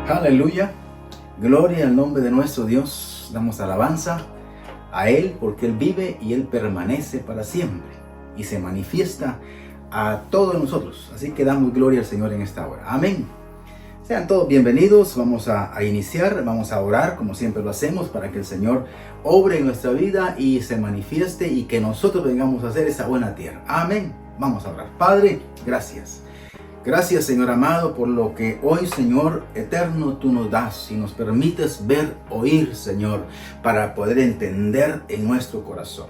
Aleluya, gloria al nombre de nuestro Dios. Damos alabanza a Él porque Él vive y Él permanece para siempre y se manifiesta a todos nosotros. Así que damos gloria al Señor en esta hora. Amén. Sean todos bienvenidos. Vamos a iniciar, vamos a orar como siempre lo hacemos para que el Señor obre en nuestra vida y se manifieste y que nosotros vengamos a hacer esa buena tierra. Amén. Vamos a orar. Padre, gracias. Gracias, Señor amado, por lo que hoy, Señor eterno, tú nos das y nos permites ver, oír, Señor, para poder entender en nuestro corazón.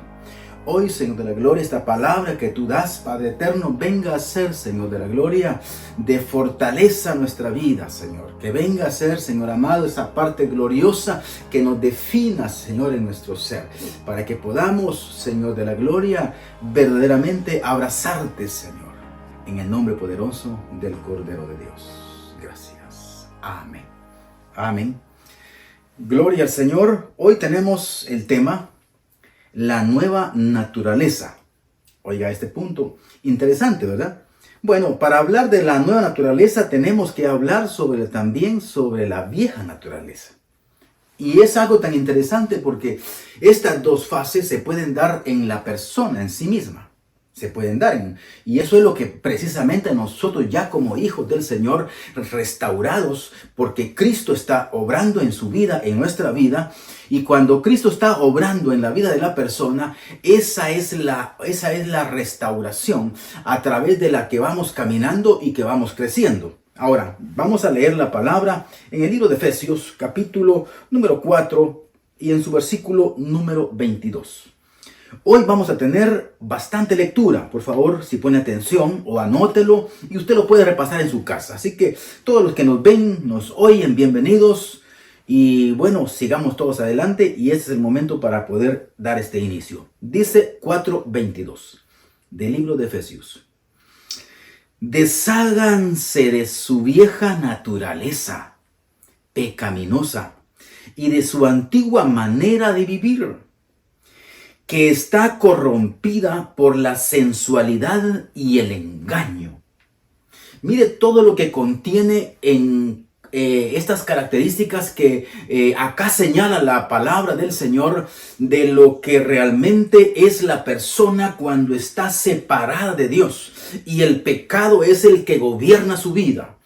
Hoy, Señor de la gloria, esta palabra que tú das, Padre eterno, venga a ser, Señor de la gloria, de fortaleza a nuestra vida, Señor. Que venga a ser, Señor amado, esa parte gloriosa que nos defina, Señor, en nuestro ser. Para que podamos, Señor de la gloria, verdaderamente abrazarte, Señor. En el nombre poderoso del Cordero de Dios. Gracias. Amén. Amén. Gloria al Señor. Hoy tenemos el tema, la nueva naturaleza. Oiga, este punto interesante, ¿verdad? Bueno, para hablar de la nueva naturaleza tenemos que hablar también sobre la vieja naturaleza. Y es algo tan interesante porque estas dos fases se pueden dar en la persona en sí misma. Se pueden dar. Y eso es lo que precisamente nosotros ya como hijos del Señor, restaurados, porque Cristo está obrando en su vida, en nuestra vida. Y cuando Cristo está obrando en la vida de la persona, esa es la restauración a través de la que vamos caminando y que vamos creciendo. Ahora, vamos a leer la palabra en el libro de Efesios, capítulo número 4 y en su versículo número 22. Hoy vamos a tener bastante lectura. Por favor, si pone atención o anótelo y usted lo puede repasar en su casa. Así que todos los que nos ven, nos oyen, bienvenidos. Y bueno, sigamos todos adelante y ese es el momento para poder dar este inicio. Dice 4:22 del libro de Efesios. Desháganse de su vieja naturaleza pecaminosa y de su antigua manera de vivir, que está corrompida por la sensualidad y el engaño. Mire todo lo que contiene en estas características que acá señala la palabra del Señor de lo que realmente es la persona cuando está separada de Dios y el pecado es el que gobierna su vida.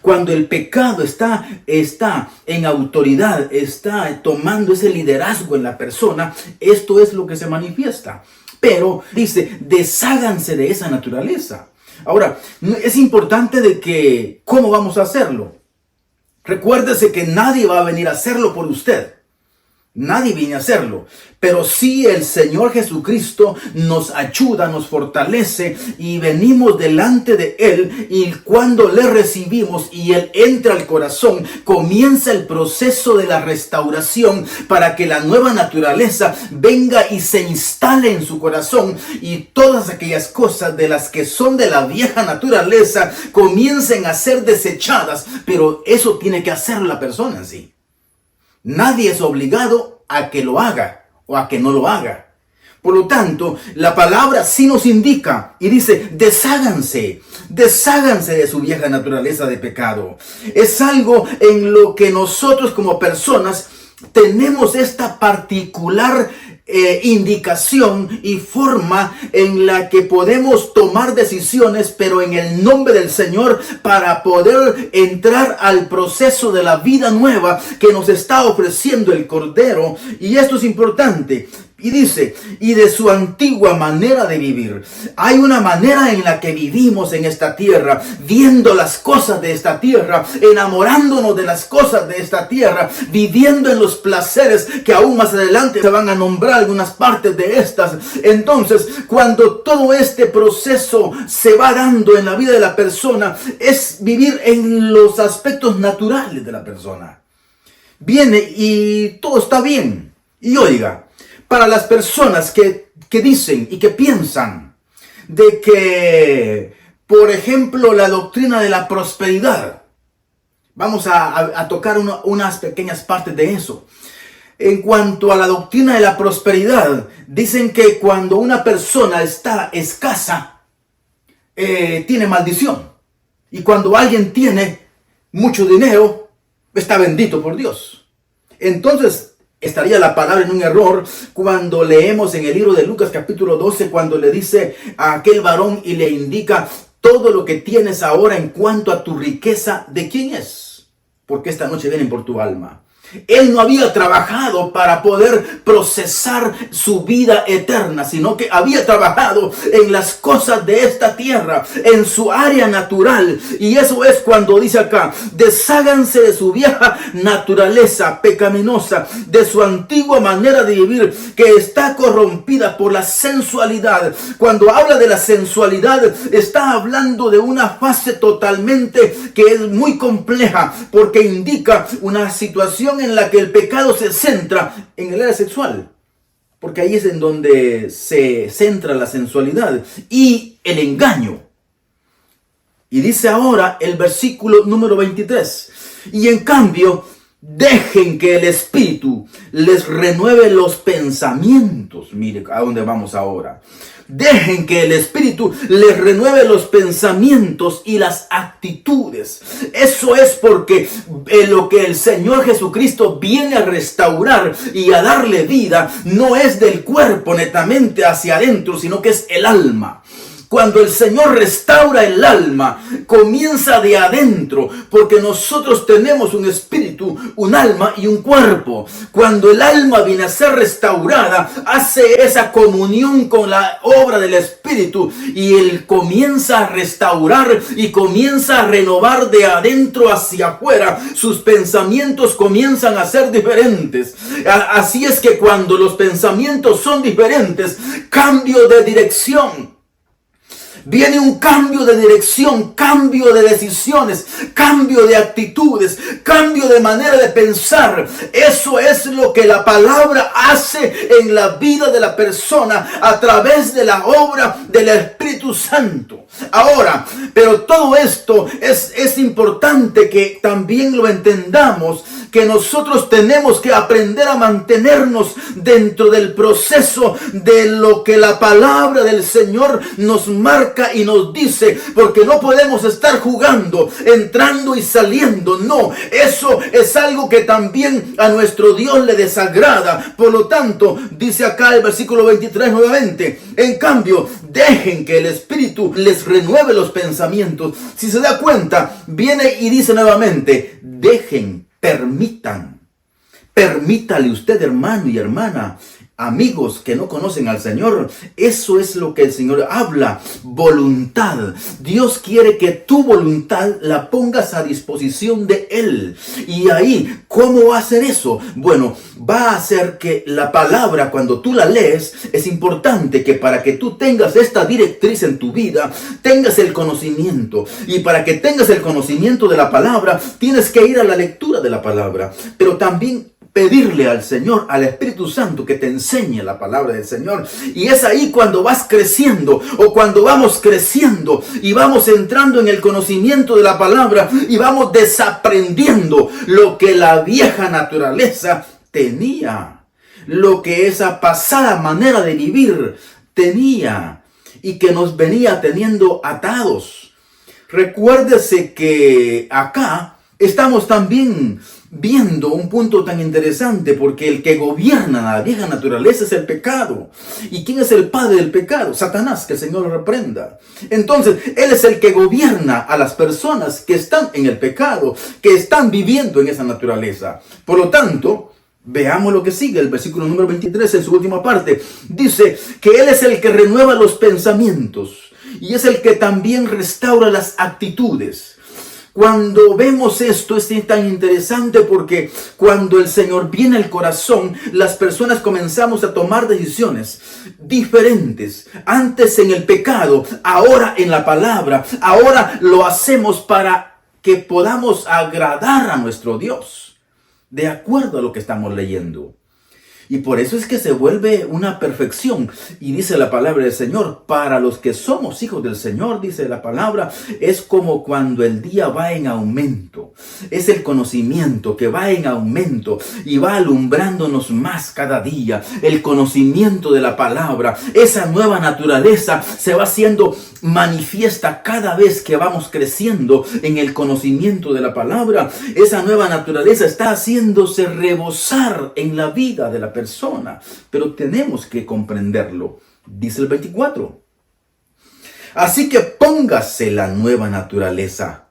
Cuando el pecado está en autoridad, está tomando ese liderazgo en la persona, esto es lo que se manifiesta. Pero dice, desháganse de esa naturaleza. Ahora, es importante de que, ¿cómo vamos a hacerlo? Recuérdese que nadie va a venir a hacerlo por usted. Nadie viene a hacerlo, pero sí el Señor Jesucristo nos ayuda, nos fortalece y venimos delante de Él y cuando le recibimos y Él entra al corazón, comienza el proceso de la restauración para que la nueva naturaleza venga y se instale en su corazón y todas aquellas cosas de las que son de la vieja naturaleza comiencen a ser desechadas, pero eso tiene que hacer la persona en sí. Nadie es obligado a que lo haga o a que no lo haga. Por lo tanto, la palabra sí nos indica y dice, desháganse de su vieja naturaleza de pecado. Es algo en lo que nosotros como personas tenemos esta particular indicación y forma en la que podemos tomar decisiones, pero en el nombre del Señor, para poder entrar al proceso de la vida nueva que nos está ofreciendo el Cordero. Y esto es importante. Y dice, y de su antigua manera de vivir. Hay una manera en la que vivimos en esta tierra, viendo las cosas de esta tierra, enamorándonos de las cosas de esta tierra, viviendo en los placeres que aún más adelante se van a nombrar algunas partes de estas. Entonces, cuando todo este proceso se va dando en la vida de la persona, es vivir en los aspectos naturales de la persona. Viene y todo está bien. Y oiga, para las personas que dicen y que piensan de que, por ejemplo, la doctrina de la prosperidad, vamos a tocar unas pequeñas partes de eso. En cuanto a la doctrina de la prosperidad, dicen que cuando una persona está escasa, tiene maldición. Y cuando alguien tiene mucho dinero, está bendito por Dios. Entonces, estaría la palabra en un error cuando leemos en el libro de Lucas capítulo 12, cuando le dice a aquel varón y le indica: todo lo que tienes ahora en cuanto a tu riqueza, ¿de quién es? Porque esta noche vienen por tu alma. Él no había trabajado para poder procesar su vida eterna, sino que había trabajado en las cosas de esta tierra, en su área natural. Y eso es cuando dice acá: desháganse de su vieja naturaleza pecaminosa, de su antigua manera de vivir, que está corrompida por la sensualidad. Cuando habla de la sensualidad, está hablando de una fase totalmente que es muy compleja, porque indica una situación en la que el pecado se centra en el área sexual, porque ahí es en donde se centra la sensualidad y el engaño. Y dice ahora el versículo número 23: y en cambio, dejen que el Espíritu les renueve los pensamientos. Mire a dónde vamos ahora. Dejen que el Espíritu les renueve los pensamientos y las actitudes. Eso es porque lo que el Señor Jesucristo viene a restaurar y a darle vida no es del cuerpo netamente hacia adentro, sino que es el alma. Cuando el Señor restaura el alma, comienza de adentro, porque nosotros tenemos un espíritu, un alma y un cuerpo. Cuando el alma viene a ser restaurada, hace esa comunión con la obra del Espíritu y Él comienza a restaurar y comienza a renovar de adentro hacia afuera. Sus pensamientos comienzan a ser diferentes. Así es que cuando los pensamientos son diferentes, cambio de dirección. Viene un cambio de dirección, cambio de decisiones, cambio de actitudes, cambio de manera de pensar. Eso es lo que la palabra hace en la vida de la persona a través de la obra del Espíritu Santo. Ahora, pero todo esto es importante que también lo entendamos, que nosotros tenemos que aprender a mantenernos dentro del proceso de lo que la palabra del Señor nos marca y nos dice, porque no podemos estar jugando, entrando y saliendo. No, eso es algo que también a nuestro Dios le desagrada. Por lo tanto, dice acá el versículo 23 nuevamente: en cambio, dejen que el Espíritu les renueve los pensamientos. Si se da cuenta, viene y dice nuevamente: dejen, permítale usted, hermano y hermana, amigos que no conocen al Señor. Eso es lo que el Señor habla, voluntad. Dios quiere que tu voluntad la pongas a disposición de Él. Y ahí, ¿cómo va a hacer eso? Bueno, va a hacer que la palabra, cuando tú la lees, es importante que para que tú tengas esta directriz en tu vida, tengas el conocimiento. Y para que tengas el conocimiento de la palabra, tienes que ir a la lectura de la palabra. Pero también pedirle al Señor, al Espíritu Santo, que te enseñe la palabra del Señor. Y es ahí cuando vas creciendo, o cuando vamos creciendo y vamos entrando en el conocimiento de la palabra y vamos desaprendiendo lo que la vieja naturaleza tenía, lo que esa pasada manera de vivir tenía y que nos venía teniendo atados. Recuérdese que acá estamos también viendo un punto tan interesante, porque el que gobierna la vieja naturaleza es el pecado. ¿Y quién es el padre del pecado? Satanás, que el Señor lo reprenda. Entonces, él es el que gobierna a las personas que están en el pecado, que están viviendo en esa naturaleza. Por lo tanto, veamos lo que sigue, el versículo número 23 en su última parte. Dice que Él es el que renueva los pensamientos y es el que también restaura las actitudes. Cuando vemos esto es tan interesante, porque cuando el Señor viene al corazón, las personas comenzamos a tomar decisiones diferentes. Antes en el pecado, ahora en la palabra. Ahora lo hacemos para que podamos agradar a nuestro Dios, de acuerdo a lo que estamos leyendo. Y por eso es que se vuelve una perfección. Y dice la palabra del Señor, para los que somos hijos del Señor, dice la palabra, es como cuando el día va en aumento. Es el conocimiento que va en aumento y va alumbrándonos más cada día. El conocimiento de la palabra, esa nueva naturaleza se va haciendo manifiesta cada vez que vamos creciendo en el conocimiento de la palabra. Esa nueva naturaleza está haciéndose rebosar en la vida de la persona, pero tenemos que comprenderlo. Dice el 24. Así que póngase la nueva naturaleza,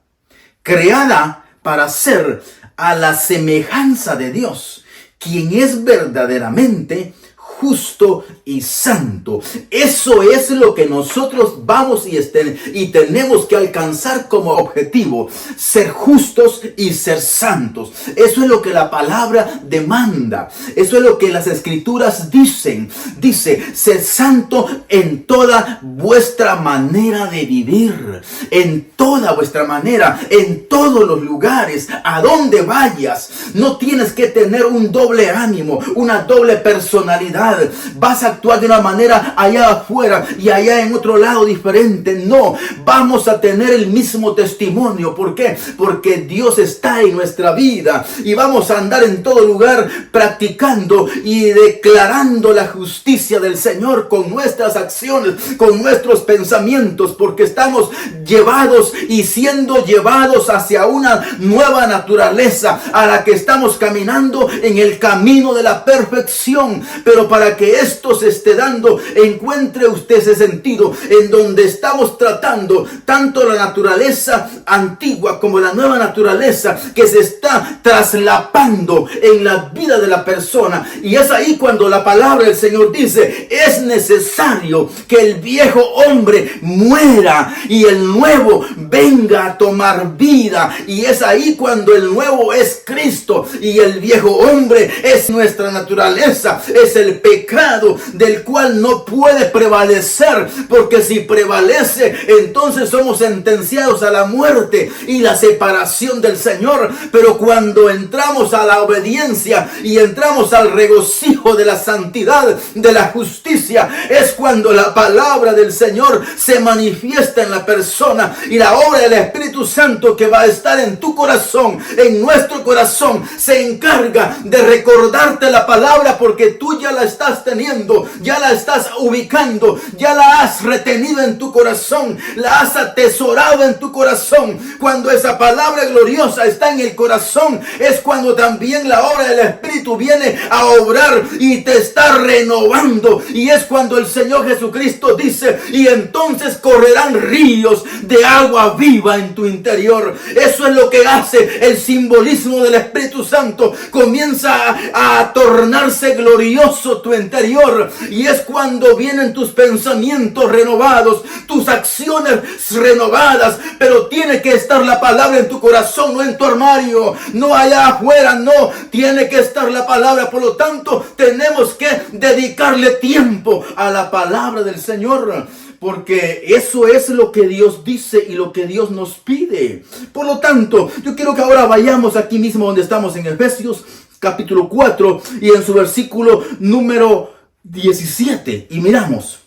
creada para ser a la semejanza de Dios, quien es verdaderamente justo y santo. Eso es lo que nosotros vamos y tenemos que alcanzar como objetivo: ser justos y ser santos. Eso es lo que la palabra demanda. Eso es lo que las escrituras dicen. Dice: ser santo en toda vuestra manera de vivir, en toda vuestra manera, en todos los lugares, a donde vayas. No tienes que tener un doble ánimo, una doble personalidad. Vas a actuar de una manera allá afuera y allá en otro lado diferente. No, vamos a tener el mismo testimonio. ¿Por qué? Porque Dios está en nuestra vida y vamos a andar en todo lugar practicando y declarando la justicia del Señor con nuestras acciones, con nuestros pensamientos, porque estamos llevados y siendo llevados hacia una nueva naturaleza a la que estamos caminando en el camino de la perfección. Pero para que esto se esté dando, encuentre usted ese sentido en donde estamos tratando tanto la naturaleza antigua como la nueva naturaleza que se está traslapando en la vida de la persona. Y es ahí cuando la palabra del Señor dice: es necesario que el viejo hombre muera y el nuevo venga a tomar vida. Y es ahí cuando el nuevo es Cristo y el viejo hombre es nuestra naturaleza, es el pecado del cual no puede prevalecer, porque si prevalece, entonces somos sentenciados a la muerte y la separación del Señor. Pero cuando entramos a la obediencia y entramos al regocijo de la santidad, de la justicia, es cuando la palabra del Señor se manifiesta en la persona, y la obra del Espíritu Santo que va a estar en tu corazón, en nuestro corazón, se encarga de recordarte la palabra, porque tú ya la estás teniendo, ya la estás ubicando, ya la has retenido en tu corazón, la has atesorado en tu corazón. Cuando esa palabra gloriosa está en el corazón, es cuando también la obra del Espíritu viene a obrar y te está renovando. Y es cuando el Señor Jesucristo dice: y entonces correrán ríos de agua viva en tu interior. Eso es lo que hace el simbolismo del Espíritu Santo. Comienza a tornarse glorioso tu interior, y es cuando vienen tus pensamientos renovados, tus acciones renovadas. Pero tiene que estar la palabra en tu corazón, no en tu armario, no allá afuera. No, tiene que estar la palabra. Por lo tanto, tenemos que dedicarle tiempo a la palabra del Señor, porque eso es lo que Dios dice y lo que Dios nos pide. Por lo tanto, yo quiero que ahora vayamos aquí mismo donde estamos, en Efesios capítulo 4 y en su versículo número 17. Y miramos,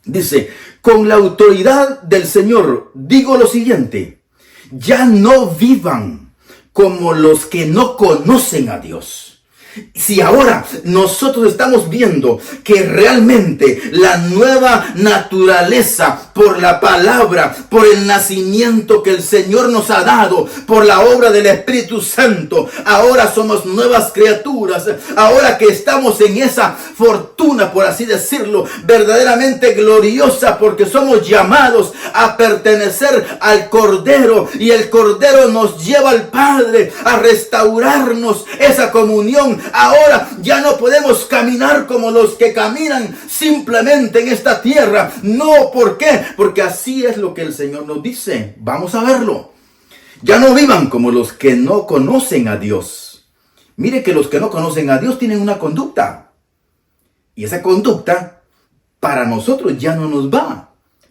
dice: con la autoridad del Señor digo lo siguiente: ya no vivan como los que no conocen a Dios. Si ahora nosotros estamos viendo que realmente la nueva naturaleza, por la palabra, por el nacimiento que el Señor nos ha dado, por la obra del Espíritu Santo, ahora somos nuevas criaturas. Ahora que estamos en esa fortuna, por así decirlo, verdaderamente gloriosa, porque somos llamados a pertenecer al Cordero, y el Cordero nos lleva al Padre a restaurarnos esa comunión. Ahora ya no podemos caminar como los que caminan simplemente en esta tierra. No, ¿por qué? Porque así es lo que el Señor nos dice. Vamos a verlo. Ya no vivan como los que no conocen a Dios. Mire que los que no conocen a Dios tienen una conducta. Y esa conducta para nosotros ya no nos va,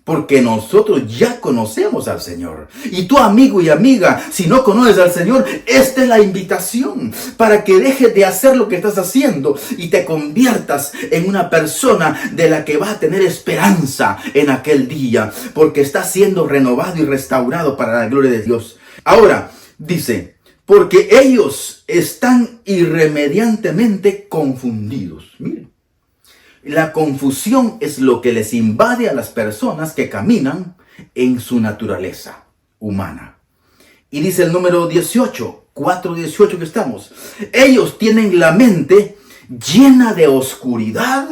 porque nosotros ya conocemos al Señor. Y tú, amigo y amiga, si no conoces al Señor, esta es la invitación para que dejes de hacer lo que estás haciendo y te conviertas en una persona de la que va a tener esperanza en aquel día, porque está siendo renovado y restaurado para la gloria de Dios. Ahora, dice: porque ellos están irremediablemente confundidos. Miren, La confusión es lo que les invade a las personas que caminan en su naturaleza humana. Y dice el número 18, 4:18 que estamos. Ellos tienen la mente llena de oscuridad.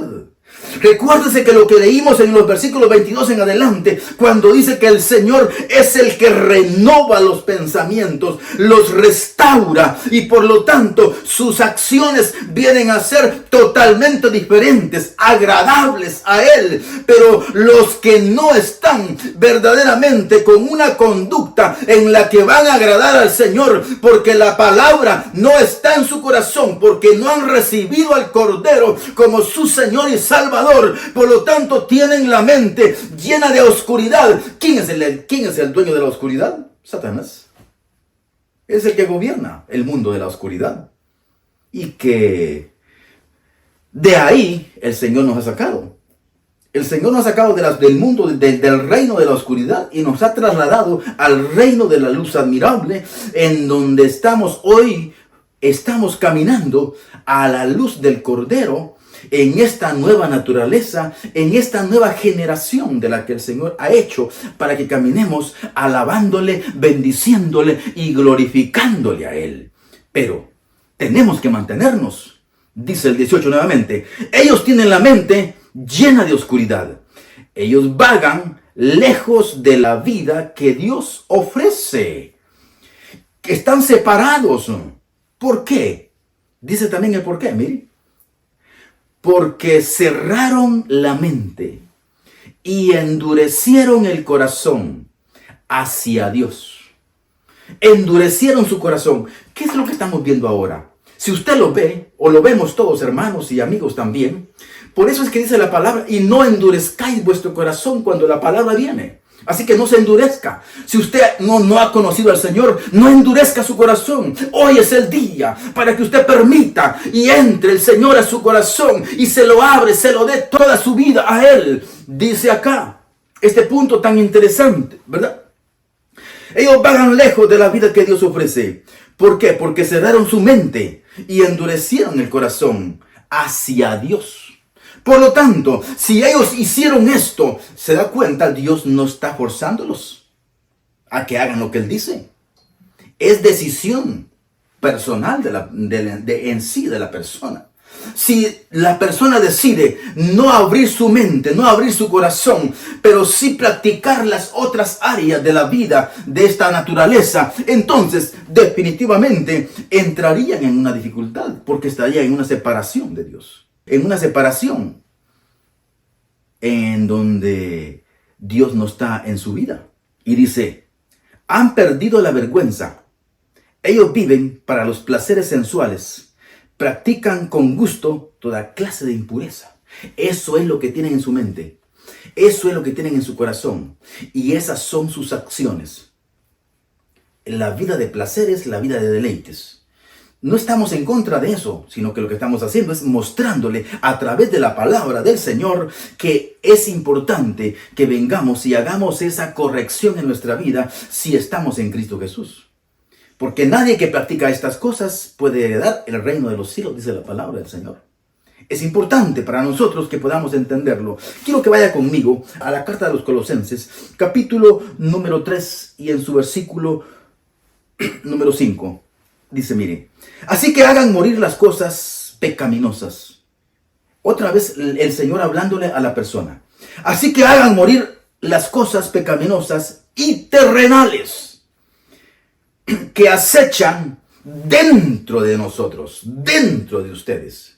Recuérdese que lo que leímos en los versículos 22 en adelante, cuando dice que el Señor es el que renova los pensamientos, los restaura, y por lo tanto sus acciones vienen a ser totalmente diferentes, agradables a Él. Pero los que no están verdaderamente con una conducta en la que van a agradar al Señor, porque la palabra no está en su corazón, porque no han recibido al Cordero como su Señor y Salvador, por lo tanto tienen la mente llena de oscuridad. ¿Quién es el dueño de la oscuridad? Satanás. Es el que gobierna el mundo de la oscuridad. Y que de ahí el Señor nos ha sacado. El Señor nos ha sacado del mundo, del reino de la oscuridad, y nos ha trasladado al reino de la luz admirable, en donde estamos hoy. Estamos caminando a la luz del Cordero, en esta nueva naturaleza, en esta nueva generación de la que el Señor ha hecho, para que caminemos alabándole, bendiciéndole y glorificándole a Él. Pero tenemos que mantenernos, dice el 18 nuevamente. Ellos tienen la mente llena de oscuridad. Ellos vagan lejos de la vida que Dios ofrece. Están separados. ¿Por qué? Dice también el por qué, mire. Porque cerraron la mente y endurecieron el corazón hacia Dios. Endurecieron su corazón. ¿Qué es lo que estamos viendo ahora? Si usted lo ve, o lo vemos todos, hermanos y amigos también, por eso es que dice la palabra, y no endurezcáis vuestro corazón cuando la palabra viene. Así que no se endurezca. Si usted no ha conocido al Señor, no endurezca su corazón. Hoy es el día para que usted permita y entre el Señor a su corazón y se lo abre, se lo dé toda su vida a Él. Dice acá, este punto tan interesante, ¿verdad? Ellos vagan lejos de la vida que Dios ofrece. ¿Por qué? Porque cerraron su mente y endurecieron el corazón hacia Dios. Por lo tanto, si ellos hicieron esto, se da cuenta, Dios no está forzándolos a que hagan lo que Él dice. Es decisión personal en sí de la persona. Si la persona decide no abrir su mente, no abrir su corazón, pero sí practicar las otras áreas de la vida de esta naturaleza, entonces definitivamente entrarían en una dificultad, porque estarían en una separación de Dios. En una separación en donde Dios no está en su vida. Y dice, han perdido la vergüenza. Ellos viven para los placeres sensuales. Practican con gusto toda clase de impureza. Eso es lo que tienen en su mente. Eso es lo que tienen en su corazón. Y esas son sus acciones. La vida de placeres, la vida de deleites. No estamos en contra de eso, sino que lo que estamos haciendo es mostrándole a través de la palabra del Señor que es importante que vengamos y hagamos esa corrección en nuestra vida si estamos en Cristo Jesús. Porque nadie que practica estas cosas puede heredar el reino de los cielos, dice la palabra del Señor. Es importante para nosotros que podamos entenderlo. Quiero que vaya conmigo a la carta de los Colosenses, capítulo número 3 y en su versículo número 5. Dice, mire, así que hagan morir las cosas pecaminosas. Otra vez el Señor hablándole a la persona. Así que hagan morir las cosas pecaminosas y terrenales que acechan dentro de nosotros, dentro de ustedes.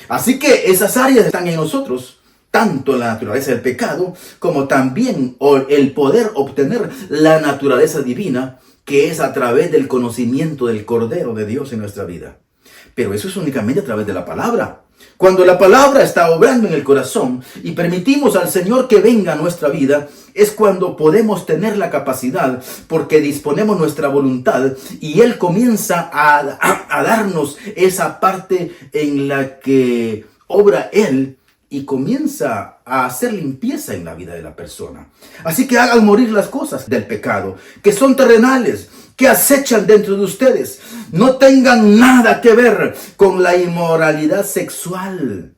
Así que esas áreas están en nosotros, tanto la naturaleza del pecado como también el poder obtener la naturaleza divina, que es a través del conocimiento del Cordero de Dios en nuestra vida. Pero eso es únicamente a través de la palabra. Cuando la palabra está obrando en el corazón y permitimos al Señor que venga a nuestra vida, es cuando podemos tener la capacidad, porque disponemos nuestra voluntad y Él comienza a darnos esa parte en la que obra Él y comienza a hacer limpieza en la vida de la persona. Así que hagan morir las cosas del pecado, que son terrenales, que acechan dentro de ustedes. No tengan nada que ver con la inmoralidad sexual,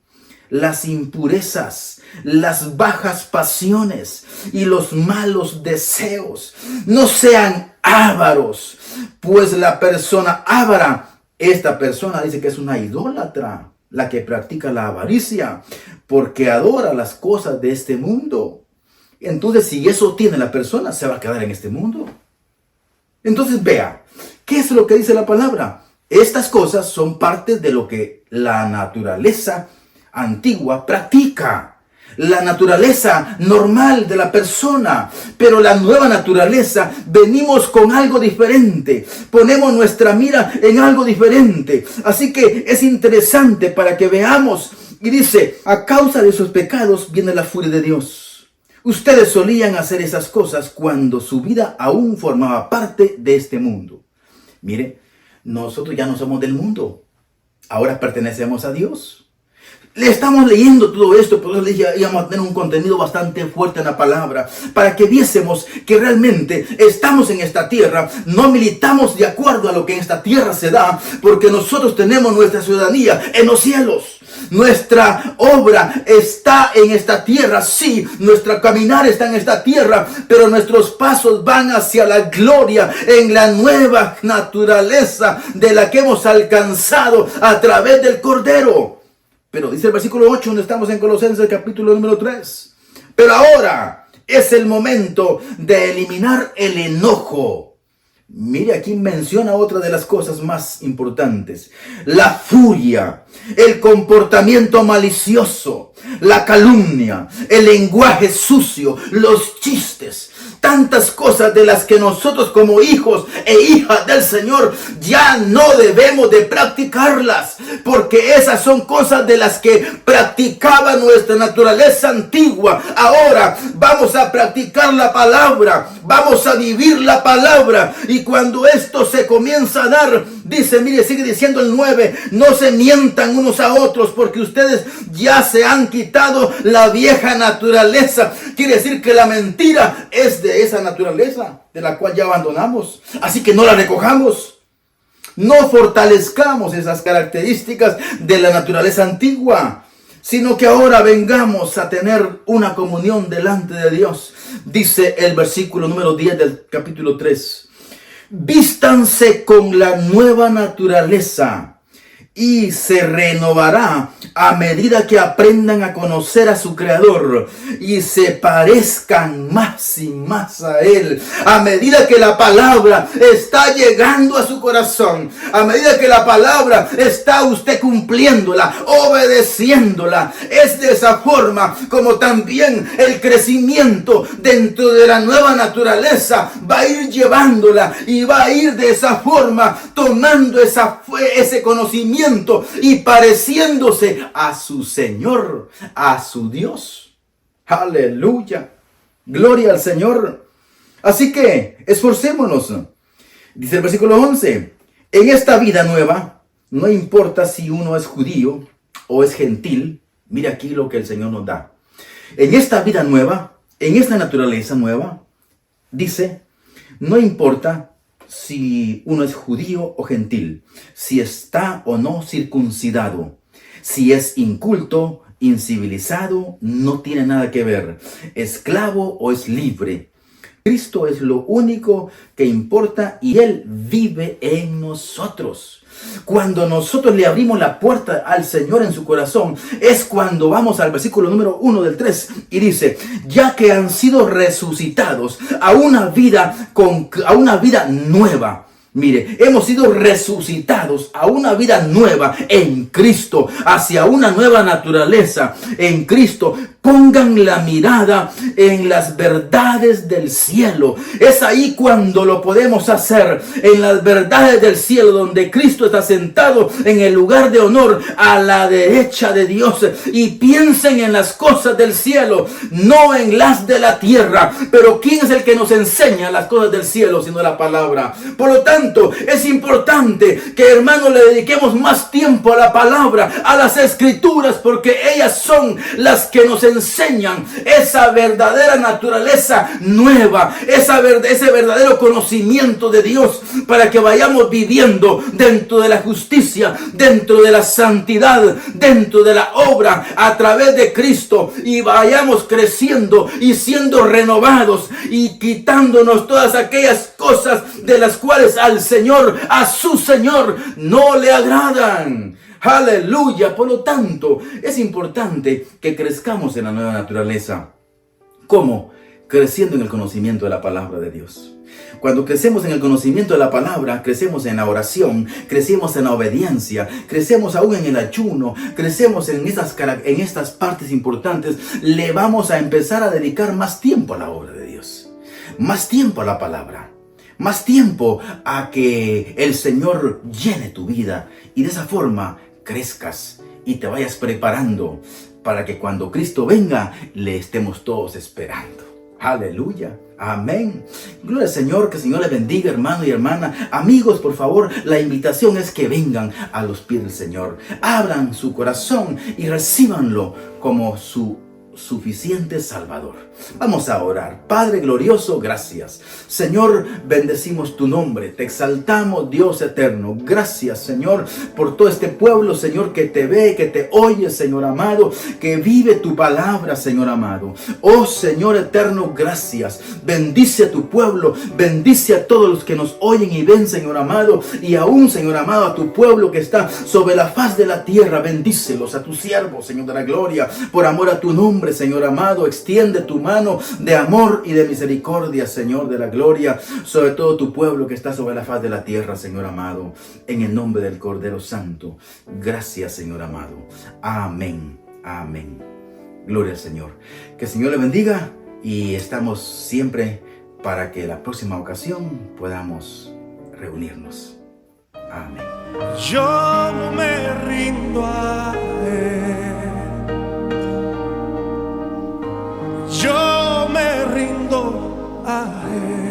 las impurezas, las bajas pasiones y los malos deseos. No sean ávaros, pues la persona avara, esta persona dice que es una idólatra, la que practica la avaricia, porque adora las cosas de este mundo. Entonces, si eso tiene la persona, se va a quedar en este mundo. Entonces, vea, ¿qué es lo que dice la palabra? Estas cosas son parte de lo que la naturaleza antigua practica. La naturaleza normal de la persona, pero la nueva naturaleza venimos con algo diferente, ponemos nuestra mira en algo diferente. Así que es interesante para que veamos, y dice, a causa de sus pecados viene la furia de Dios. Ustedes solían hacer esas cosas cuando su vida aún formaba parte de este mundo. Mire, nosotros ya no somos del mundo, ahora pertenecemos a Dios. Le estamos leyendo todo esto, por eso le dije, íbamos a tener un contenido bastante fuerte en la palabra, para que viésemos que realmente estamos en esta tierra, no militamos de acuerdo a lo que en esta tierra se da, porque nosotros tenemos nuestra ciudadanía en los cielos. Nuestra obra está en esta tierra, sí, nuestro caminar está en esta tierra, pero nuestros pasos van hacia la gloria en la nueva naturaleza de la que hemos alcanzado a través del Cordero. Pero dice el versículo 8, donde estamos en Colosenses capítulo número 3. Pero ahora es el momento de eliminar el enojo. Mire, aquí menciona otra de las cosas más importantes. La furia, el comportamiento malicioso, la calumnia, el lenguaje sucio, los chistes. Tantas cosas de las que nosotros como hijos e hijas del Señor ya no debemos de practicarlas, porque esas son cosas de las que practicaba nuestra naturaleza antigua. Ahora vamos a practicar la palabra, vamos a vivir la palabra, y cuando esto se comienza a dar, dice, mire, sigue diciendo el 9, no se mientan unos a otros, porque ustedes ya se han quitado la vieja naturaleza. Quiere decir que la mentira es de esa naturaleza de la cual ya abandonamos, así que no la recojamos, no fortalezcamos esas características de la naturaleza antigua, sino que ahora vengamos a tener una comunión delante de Dios. Dice el versículo número 10 del capítulo 3, vístanse con la nueva naturaleza y se renovará a medida que aprendan a conocer a su Creador y se parezcan más y más a Él. A medida que la palabra está llegando a su corazón, a medida que la palabra está usted cumpliéndola, obedeciéndola, es de esa forma como también el crecimiento dentro de la nueva naturaleza va a ir llevándola, y va a ir de esa forma tomando ese conocimiento y pareciéndose a su Señor, a su Dios. Aleluya, gloria al Señor. Así que esforcémonos. Dice el versículo 11, en esta vida nueva, no importa si uno es judío o es gentil. Mira aquí lo que el Señor nos da. En esta vida nueva, en esta naturaleza nueva, dice, no importa si uno es judío o gentil, si está o no circuncidado, si es inculto, incivilizado, no tiene nada que ver, esclavo o es libre. Cristo es lo único que importa, y Él vive en nosotros. Cuando nosotros le abrimos la puerta al Señor en su corazón, es cuando vamos al versículo número 1 del 3 y dice, ya que han sido resucitados a una vida nueva. Mire, hemos sido resucitados a una vida nueva en Cristo, hacia una nueva naturaleza en Cristo. Pongan la mirada en las verdades del cielo. Es ahí cuando lo podemos hacer, en las verdades del cielo, donde Cristo está sentado en el lugar de honor a la derecha de Dios. Y piensen en las cosas del cielo, no en las de la tierra. Pero ¿quién es el que nos enseña las cosas del cielo sino la palabra? Por lo tanto, es importante que, hermanos, le dediquemos más tiempo a la palabra, a las escrituras, porque ellas son las que nos enseñan enseñan esa verdadera naturaleza nueva, ese verdadero conocimiento de Dios, para que vayamos viviendo dentro de la justicia, dentro de la santidad, dentro de la obra a través de Cristo, y vayamos creciendo y siendo renovados y quitándonos todas aquellas cosas de las cuales al Señor, a su Señor, no le agradan. Aleluya. Por lo tanto, es importante que crezcamos en la nueva naturaleza. ¿Cómo? Creciendo en el conocimiento de la palabra de Dios. Cuando crecemos en el conocimiento de la palabra, crecemos en la oración, crecemos en la obediencia, crecemos aún en el ayuno, crecemos en estas partes importantes. Le vamos a empezar a dedicar más tiempo a la obra de Dios, más tiempo a la palabra, más tiempo a que el Señor llene tu vida, y de esa forma crezcas y te vayas preparando para que cuando Cristo venga le estemos todos esperando. Aleluya. Amén. Gloria al Señor. Que el Señor le bendiga, hermano y hermana. Amigos, por favor, la invitación es que vengan a los pies del Señor. Abran su corazón y recíbanlo como su suficiente Salvador. Vamos a orar. Padre glorioso, gracias. Señor, bendecimos tu nombre. Te exaltamos, Dios eterno. Gracias, Señor, por todo este pueblo, Señor, que te ve, que te oye, Señor amado, que vive tu palabra, Señor amado. Oh, Señor eterno, gracias. Bendice a tu pueblo. Bendice a todos los que nos oyen y ven, Señor amado. Y aún, Señor amado, a tu pueblo que está sobre la faz de la tierra. Bendícelos, a tus siervos, Señor de la gloria. Por amor a tu nombre, Señor amado, extiende tu mano de amor y de misericordia, Señor de la gloria, sobre todo tu pueblo que está sobre la faz de la tierra, Señor amado, en el nombre del Cordero Santo. Gracias, Señor amado. Amén. Amén. Gloria al Señor. Que el Señor le bendiga, y estamos siempre para que la próxima ocasión podamos reunirnos. Amén. Yo no me rindo a Él. Yo me rindo a Él.